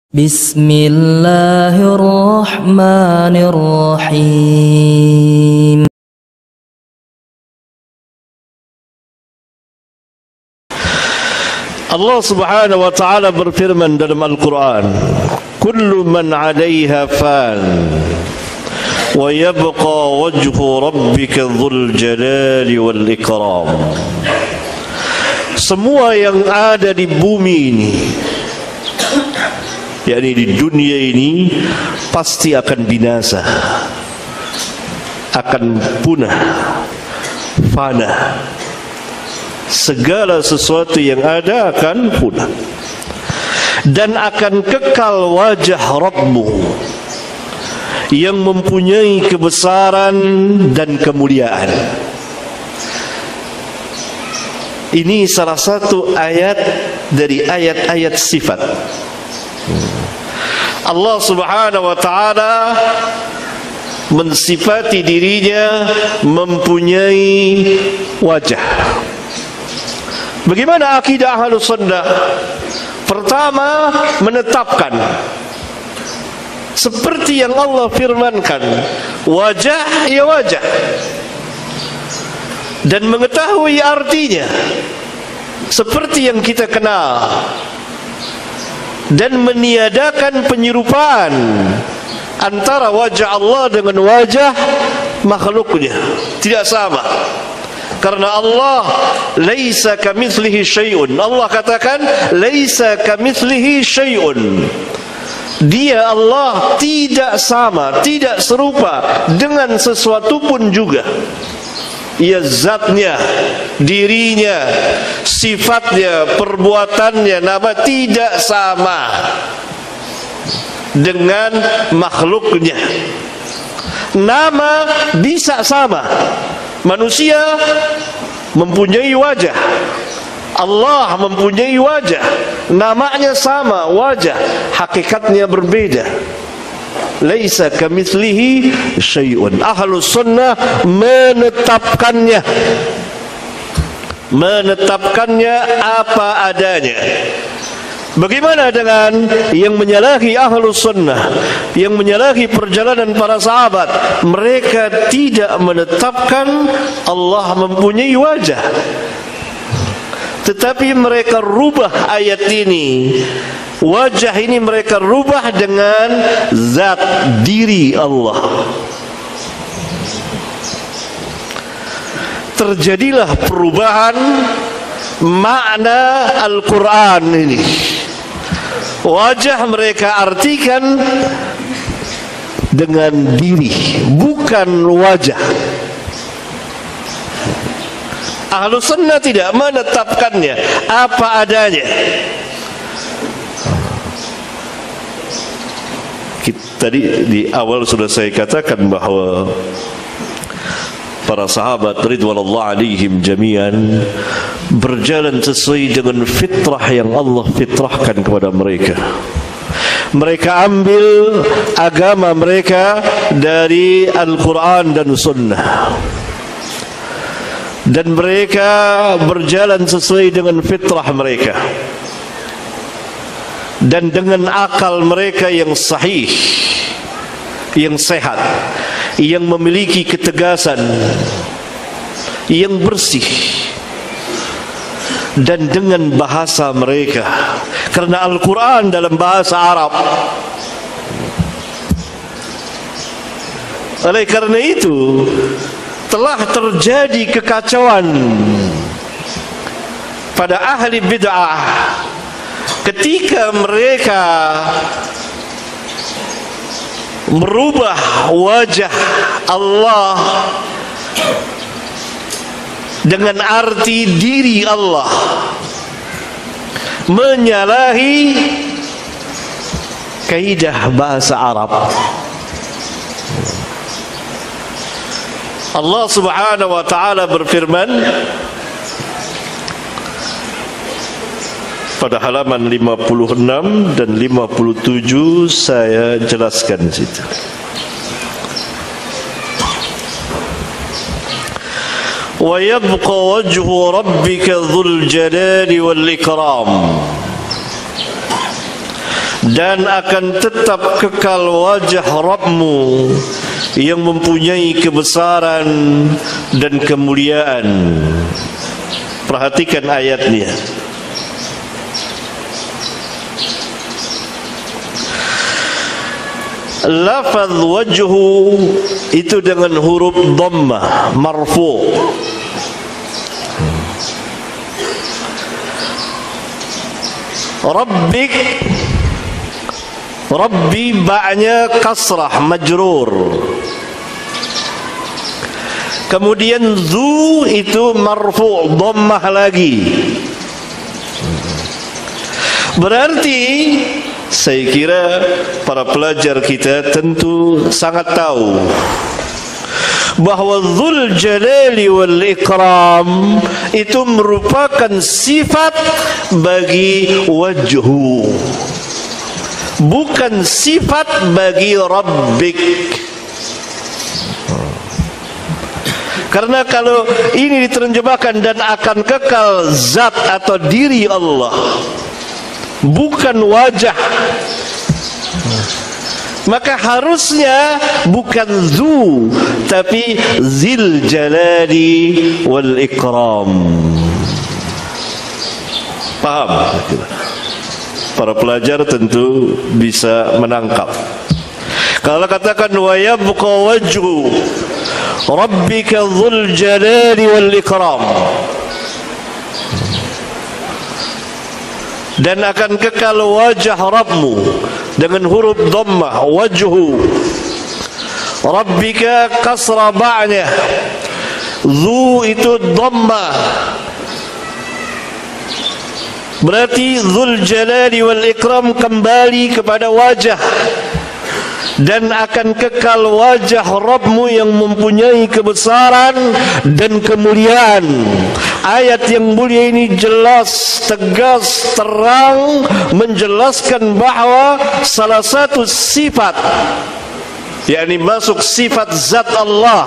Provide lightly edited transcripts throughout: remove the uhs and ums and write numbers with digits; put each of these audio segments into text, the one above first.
Bismillahirrahmanirrahim. Allah Subhanahu wa ta'ala berfirman dalam Al-Quran, kullu man 'alayha fan wa yabqa wajhu rabbika dzul jalali wal ikram. Semua yang ada di bumi ini, yakni di dunia ini, pasti akan binasa, akan punah, fana. Segala sesuatu yang ada akan punah, dan akan kekal wajah Rabbmu yang mempunyai kebesaran dan kemuliaan. Ini salah satu ayat dari ayat-ayat sifat. Allah Subhanahu wa ta'ala mensifati dirinya mempunyai wajah. Bagaimana akidah Ahlus Sunnah? Pertama, menetapkan seperti yang Allah firmankan, wajah ya wajah, dan mengetahui artinya seperti yang kita kenal, dan meniadakan penyerupaan antara wajah Allah dengan wajah makhluknya. Tidak sama, karena Allah laisa kamitslihi syai'un. Allah katakan laisa kamitslihi syai'un. Dia Allah tidak sama, tidak serupa dengan sesuatu pun juga. Ia zatnya, dirinya, sifatnya, perbuatannya, nama tidak sama dengan makhluknya. Nama bisa sama. Manusia mempunyai wajah, Allah mempunyai wajah, namanya sama, wajah, hakikatnya berbeda. Laisa kamitslihi syai'un. Ahlus Sunnah menetapkannya apa adanya. Bagaimana dengan yang menyalahi Ahlus Sunnah, yang menyalahi perjalanan para sahabat? Mereka tidak menetapkan Allah mempunyai wajah, tetapi mereka rubah ayat ini. Wajah ini mereka rubah dengan zat diri Allah. Terjadilah perubahan makna Al-Quran ini. Wajah mereka artikan dengan diri, bukan wajah. Ahlus Sunnah tidak menetapkannya apa adanya. Tadi di awal sudah saya katakan bahawa para sahabat ridwanullah alaihim jami'an berjalan sesuai dengan fitrah yang Allah fitrahkan kepada mereka. Mereka ambil agama mereka dari Al-Quran dan Sunnah, dan mereka berjalan sesuai dengan fitrah mereka dan dengan akal mereka yang sahih, yang sehat, yang memiliki ketegasan, yang bersih, dan dengan bahasa mereka, karena Al-Quran dalam bahasa Arab. Oleh karena itu telah terjadi kekacauan pada ahli bid'ah ketika mereka merubah wajah Allah dengan arti diri Allah, menyalahi kaidah bahasa Arab. Allah Subhanahu wa ta'ala berfirman pada halaman 56 dan 57, saya jelaskan di situ. Wa yabqa wajhu rabbika dzul jalali wal ikram. dan akan tetap kekal wajah Rabbmu yang mempunyai kebesaran dan kemuliaan. Perhatikan ayatnya. Lafaz wajhu itu dengan huruf dhammah marfu'. Rabbik, Rabbi ba'nya kasrah majrur. Kemudian zu itu marfu' dhammah lagi. Berarti saya kira para pelajar kita tentu sangat tahu bahwa Dzul Jalali wal Ikram itu merupakan sifat bagi wajhu, bukan sifat bagi Rabbik. Karena kalau ini diterjemahkan dan akan kekal zat atau diri Allah, bukan wajah, maka harusnya bukan zu tapi Zil Jalali wal Ikram. Paham? Para pelajar tentu bisa menangkap. Kalau katakan wa yabqa wajhu Rabbika Dzul Jalali wal Ikram, dan akan kekal wajah Rabbmu dengan huruf dhammah wajhu, Rabbika kasra ba'nya, zu itu dhammah, berarti Dzul Jalali wal Ikram kembali kepada wajah, dan akan kekal wajah Rabbmu yang mempunyai kebesaran dan kemuliaan. Ayat yang mulia ini jelas, tegas, terang menjelaskan bahawa salah satu sifat, yakni masuk sifat zat Allah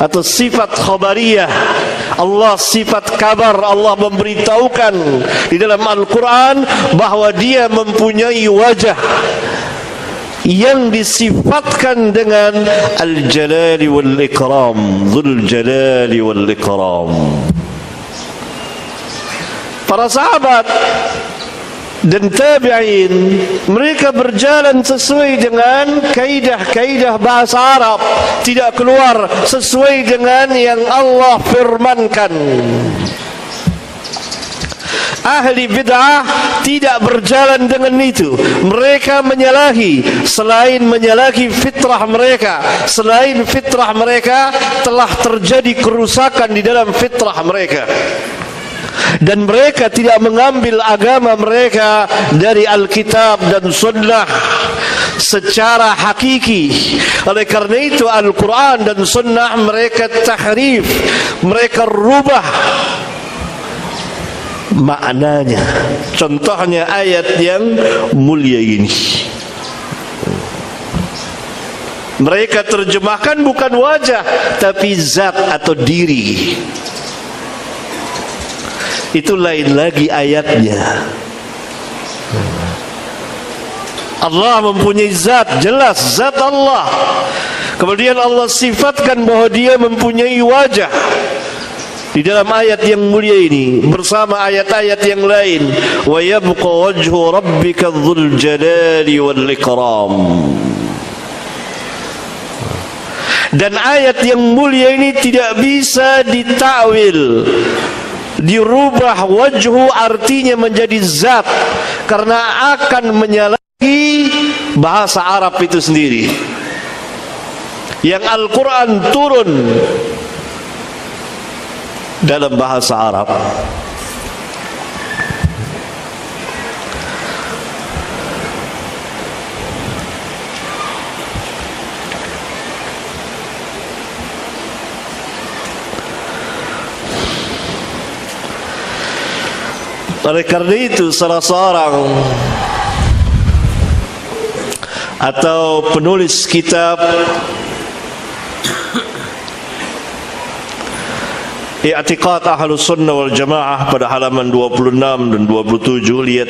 atau sifat khabariyah Allah, sifat kabar Allah memberitahukan di dalam Al-Quran bahawa Dia mempunyai wajah yang disifatkan dengan Al-Jalali wal Ikram, Dzul Jalali wal Ikram. Para sahabat dan tabi'in, mereka berjalan sesuai dengan kaidah-kaidah bahasa Arab, tidak keluar sesuai dengan yang Allah firmankan. Ahli bid'ah tidak berjalan dengan itu. Mereka menyalahi, selain menyalahi fitrah mereka, selain fitrah mereka telah terjadi kerusakan di dalam fitrah mereka, dan mereka tidak mengambil agama mereka dari Alkitab dan Sunnah secara hakiki. Oleh karena itu Al-Quran dan Sunnah mereka tahrif, mereka rubah maknanya. Contohnya ayat yang mulia ini, mereka terjemahkan bukan wajah tapi zat atau diri. Itu lain lagi ayatnya. Allah mempunyai zat, jelas zat Allah. Kemudian Allah sifatkan bahwa Dia mempunyai wajah di dalam ayat yang mulia ini bersama ayat-ayat yang lain. Wa yabqa wajhu rabbika dzul jalali wal ikram. Dan ayat yang mulia ini tidak bisa ditakwil, dirubah. Wajhu artinya menjadi zat, karena akan menyalahi bahasa Arab itu sendiri. Yang Al-Quran turun dalam bahasa Arab. Oleh karena itu salah seorang atau penulis kitab I'tiqad Ahlus Sunnah wal Jamaah pada halaman 26 dan 27. Lihat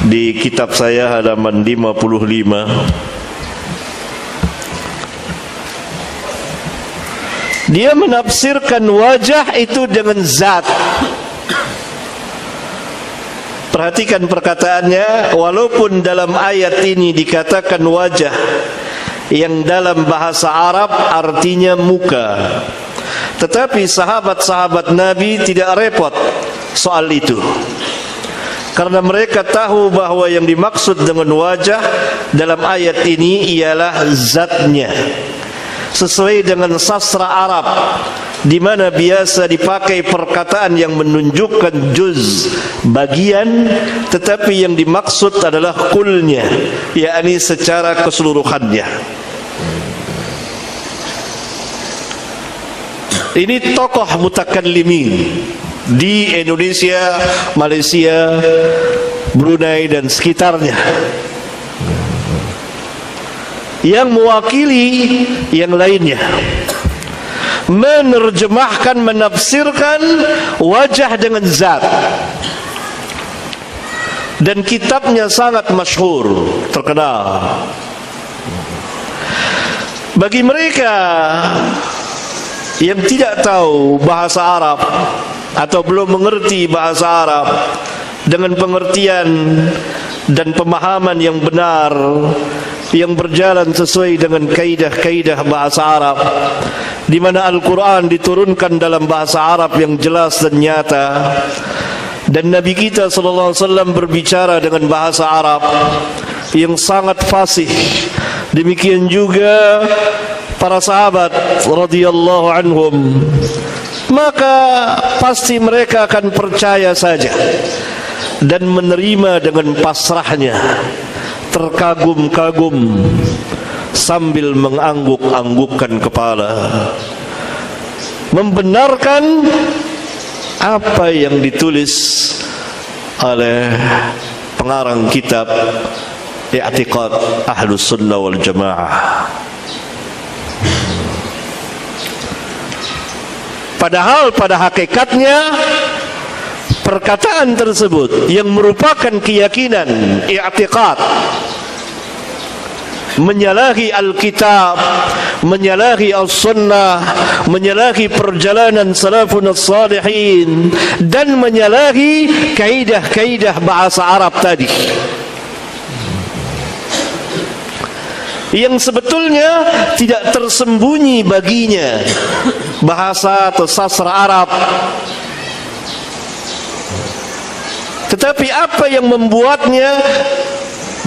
di kitab saya halaman 55. Dia menafsirkan wajah itu dengan zat. Perhatikan perkataannya, walaupun dalam ayat ini dikatakan wajah, yang dalam bahasa Arab artinya muka, tetapi sahabat-sahabat Nabi tidak repot soal itu, karena mereka tahu bahwa yang dimaksud dengan wajah dalam ayat ini ialah zatnya, sesuai dengan sastra Arab, di mana biasa dipakai perkataan yang menunjukkan juz, bagian, tetapi yang dimaksud adalah kulnya, yakni secara keseluruhannya. Ini tokoh mutakallimin di Indonesia, Malaysia, Brunei dan sekitarnya, yang mewakili yang lainnya, menerjemahkan, menafsirkan wajah dengan zat. Dan kitabnya sangat masyhur, terkenal. Bagi mereka yang tidak tahu bahasa Arab atau belum mengerti bahasa Arab dengan pengertian dan pemahaman yang benar, yang berjalan sesuai dengan kaidah-kaidah bahasa Arab, di mana Al-Quran diturunkan dalam bahasa Arab yang jelas dan nyata, dan Nabi kita SAW berbicara dengan bahasa Arab yang sangat fasih. Demikian juga para sahabat radhiyallahu anhum. Maka pasti mereka akan percaya saja dan menerima dengan pasrahnya, terkagum-kagum sambil mengangguk-anggukkan kepala, membenarkan apa yang ditulis oleh pengarang kitab I'tiqad Ahlus Sunnah wal Jamaah. Padahal pada hakikatnya perkataan tersebut yang merupakan keyakinan i'tiqad menyalahi Alkitab, menyalahi As-Sunnah, menyalahi perjalanan salafun as-salihin, dan menyalahi kaidah-kaidah bahasa Arab tadi, yang sebetulnya tidak tersembunyi baginya bahasa atau sastra Arab. Tetapi apa yang membuatnya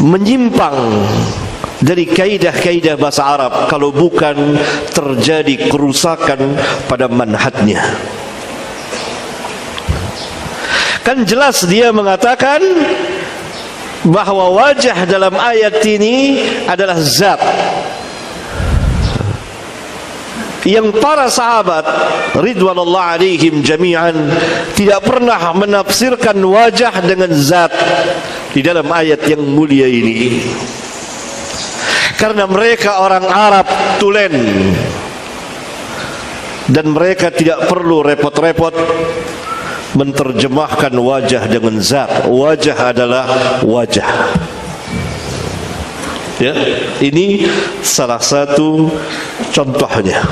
menyimpang dari kaidah-kaidah bahasa Arab kalau bukan terjadi kerusakan pada manhajnya? Kan jelas dia mengatakan bahwa wajah dalam ayat ini adalah zat, yang para sahabat ridwanullah alaihim jami'an tidak pernah menafsirkan wajah dengan zat di dalam ayat yang mulia ini, karena mereka orang Arab tulen dan mereka tidak perlu repot-repot menterjemahkan wajah dengan zat. Wajah adalah wajah. Ya, ini salah satu contohnya.